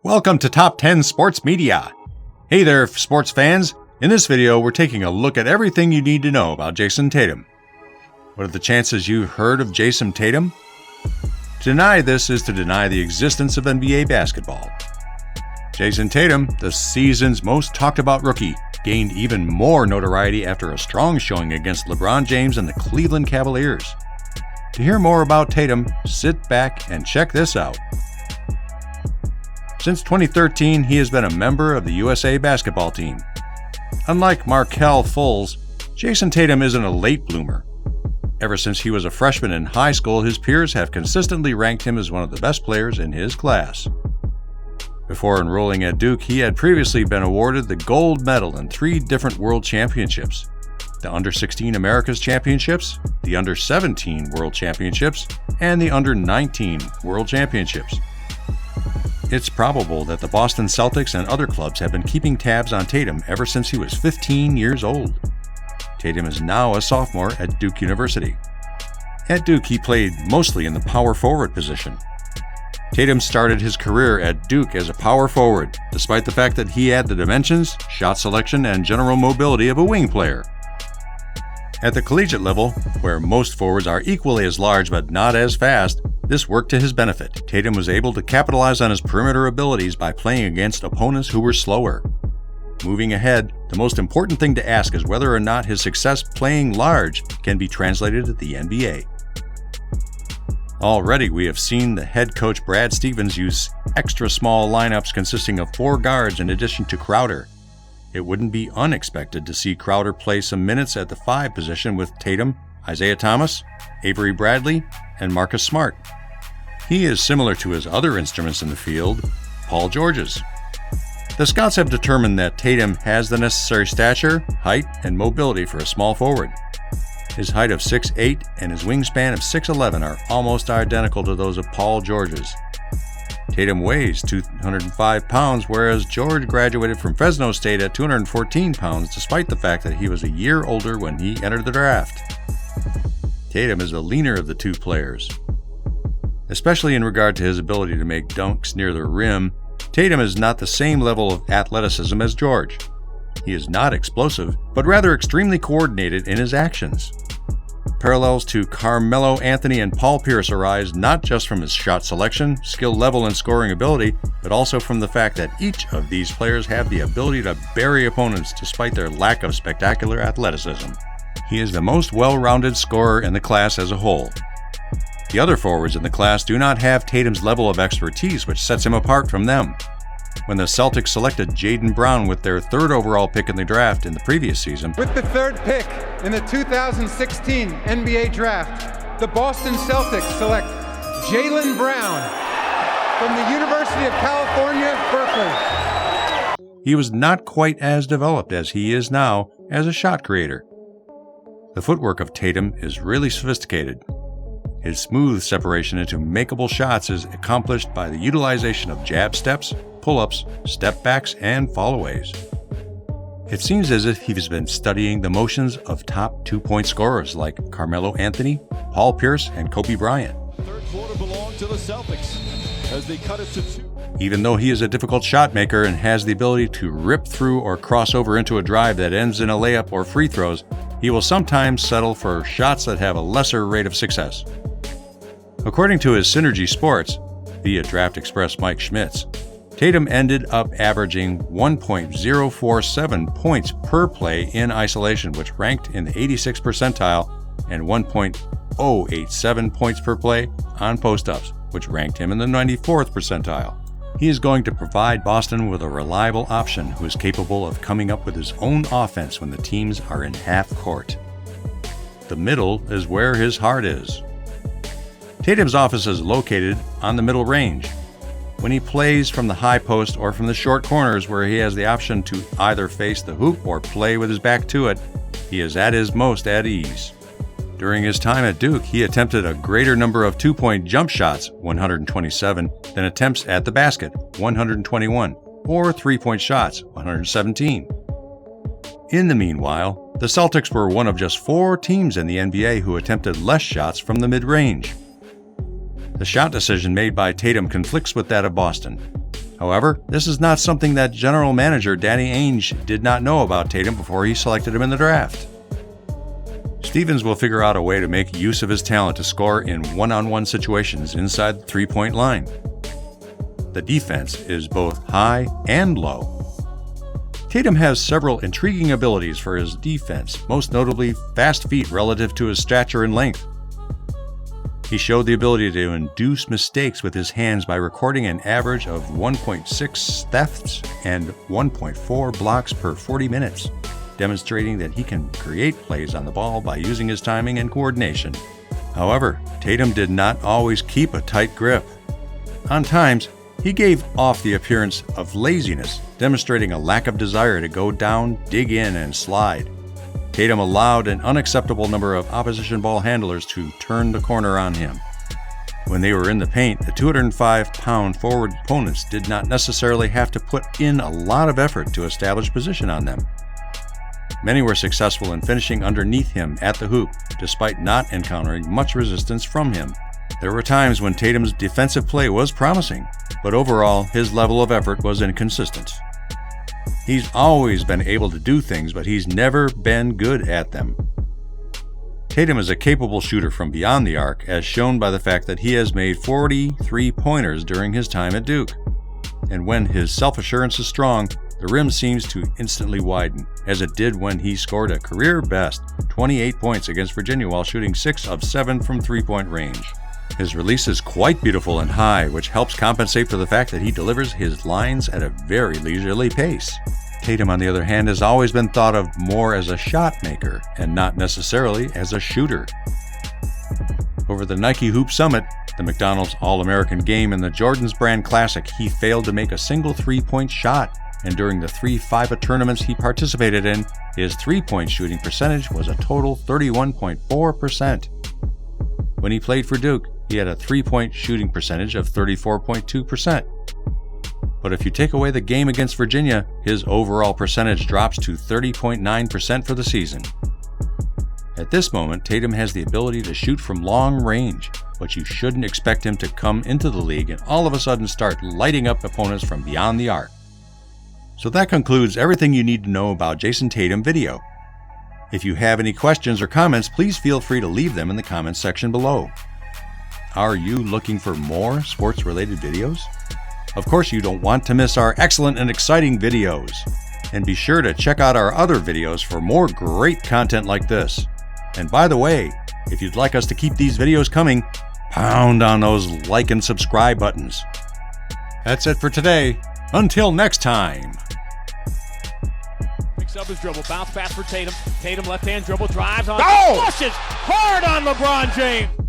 Welcome to Top 10 Sports Media. Hey there, sports fans. In this video, we're taking a look at everything you need to know about Jayson Tatum. What are the chances you've heard of Jayson Tatum? To deny this is to deny the existence of NBA basketball. Jayson Tatum, the season's most talked about rookie, gained even more notoriety after a strong showing against LeBron James and the Cleveland Cavaliers. To hear more about Tatum, sit back and check this out. Since 2013, he has been a member of the USA basketball team. Unlike Markelle Fultz, Jayson Tatum isn't a late bloomer. Ever since he was a freshman in high school, his peers have consistently ranked him as one of the best players in his class. Before enrolling at Duke, he had previously been awarded the gold medal in 3 different world championships: the Under-16 Americas Championships, the Under-17 World Championships, and the Under-19 World Championships. It's probable that the Boston Celtics and other clubs have been keeping tabs on Tatum ever since he was 15 years old. Tatum is now a sophomore at Duke University. At Duke, he played mostly in the power forward position. Tatum started his career at Duke as a power forward, despite the fact that he had the dimensions, shot selection, and general mobility of a wing player. At the collegiate level, where most forwards are equally as large but not as fast, this worked to his benefit. Tatum was able to capitalize on his perimeter abilities by playing against opponents who were slower. Moving ahead, the most important thing to ask is whether or not his success playing large can be translated to the NBA. Already, we have seen the head coach Brad Stevens use extra small lineups consisting of 4 guards in addition to Crowder. It wouldn't be unexpected to see Crowder play some minutes at the 5 position with Tatum, Isaiah Thomas, Avery Bradley, and Marcus Smart. He is similar to his other instruments in the field, Paul George's. The scouts have determined that Tatum has the necessary stature, height, and mobility for a small forward. His height of 6'8" and his wingspan of 6'11" are almost identical to those of Paul George's. Tatum weighs 205 pounds, whereas George graduated from Fresno State at 214 pounds, despite the fact that he was a year older when he entered the draft. Tatum is the leaner of the 2 players. Especially in regard to his ability to make dunks near the rim, Tatum is not the same level of athleticism as George. He is not explosive, but rather extremely coordinated in his actions. Parallels to Carmelo Anthony and Paul Pierce arise not just from his shot selection, skill level, and scoring ability, but also from the fact that each of these players have the ability to bury opponents despite their lack of spectacular athleticism. He is the most well-rounded scorer in the class as a whole. The other forwards in the class do not have Tatum's level of expertise, which sets him apart from them. When the Celtics selected Jaylen Brown with their 3rd overall pick in the draft in the previous season. With the 3rd pick in the 2016 NBA Draft, the Boston Celtics select Jaylen Brown from the University of California, Berkeley. He was not quite as developed as he is now as a shot creator. The footwork of Tatum is really sophisticated. His smooth separation into makeable shots is accomplished by the utilization of jab steps, pull-ups, step-backs, and fallaways. It seems as if he's been studying the motions of top 2-point scorers like Carmelo Anthony, Paul Pierce, and Kobe Bryant. Third quarter belonged to the Celtics as they cut it to 2. Even though he is a difficult shot maker and has the ability to rip through or cross over into a drive that ends in a layup or free throws, he will sometimes settle for shots that have a lesser rate of success. According to his Synergy Sports, via Draft Express Mike Schmitz, Tatum ended up averaging 1.047 points per play in isolation, which ranked in the 86th percentile, and 1.087 points per play on post-ups, which ranked him in the 94th percentile. He is going to provide Boston with a reliable option who is capable of coming up with his own offense when the teams are in half court. The middle is where his heart is. Tatum's office is located on the middle range. When he plays from the high post or from the short corners where he has the option to either face the hoop or play with his back to it, he is at his most at ease. During his time at Duke, he attempted a greater number of 2-point jump shots, 127, than attempts at the basket, 121, or 3-point shots, 117. In the meanwhile, the Celtics were one of just 4 teams in the NBA who attempted less shots from the mid-range. The shot decision made by Tatum conflicts with that of Boston. However, this is not something that general manager Danny Ainge did not know about Tatum before he selected him in the draft. Stevens will figure out a way to make use of his talent to score in one-on-one situations inside the three-point line. The defense is both high and low. Tatum has several intriguing abilities for his defense, most notably fast feet relative to his stature and length. He showed the ability to induce mistakes with his hands by recording an average of 1.6 thefts and 1.4 blocks per 40 minutes, demonstrating that he can create plays on the ball by using his timing and coordination. However, Tatum did not always keep a tight grip. On times, he gave off the appearance of laziness, demonstrating a lack of desire to go down, dig in, and slide. Tatum allowed an unacceptable number of opposition ball handlers to turn the corner on him. When they were in the paint, the 205-pound forward opponents did not necessarily have to put in a lot of effort to establish position on them. Many were successful in finishing underneath him at the hoop, despite not encountering much resistance from him. There were times when Tatum's defensive play was promising, but overall, his level of effort was inconsistent. He's always been able to do things, but he's never been good at them. Tatum is a capable shooter from beyond the arc, as shown by the fact that he has made 43 pointers during his time at Duke. And when his self-assurance is strong, the rim seems to instantly widen, as it did when he scored a career-best 28 points against Virginia while shooting 6 of 7 from three-point range. His release is quite beautiful and high, which helps compensate for the fact that he delivers his lines at a very leisurely pace. Tatum, on the other hand, has always been thought of more as a shot maker and not necessarily as a shooter. Over the Nike Hoop Summit, the McDonald's All-American Game, and the Jordan's Brand Classic, he failed to make a single three-point shot, and during the 3 FIBA tournaments he participated in, his three-point shooting percentage was a total 31.4%. When he played for Duke, he had a three-point shooting percentage of 34.2%. But if you take away the game against Virginia, his overall percentage drops to 30.9% for the season. At this moment, Tatum has the ability to shoot from long range, but you shouldn't expect him to come into the league and all of a sudden start lighting up opponents from beyond the arc. So that concludes everything you need to know about Jayson Tatum video. If you have any questions or comments, please feel free to leave them in the comments section below. Are you looking for more sports-related videos? Of course, you don't want to miss our excellent and exciting videos. And be sure to check out our other videos for more great content like this. And by the way, if you'd like us to keep these videos coming, pound on those like and subscribe buttons. That's it for today. Until next time. Picks up his dribble, bounce pass for Tatum. Tatum left hand dribble, drives on, flushes hard on LeBron James.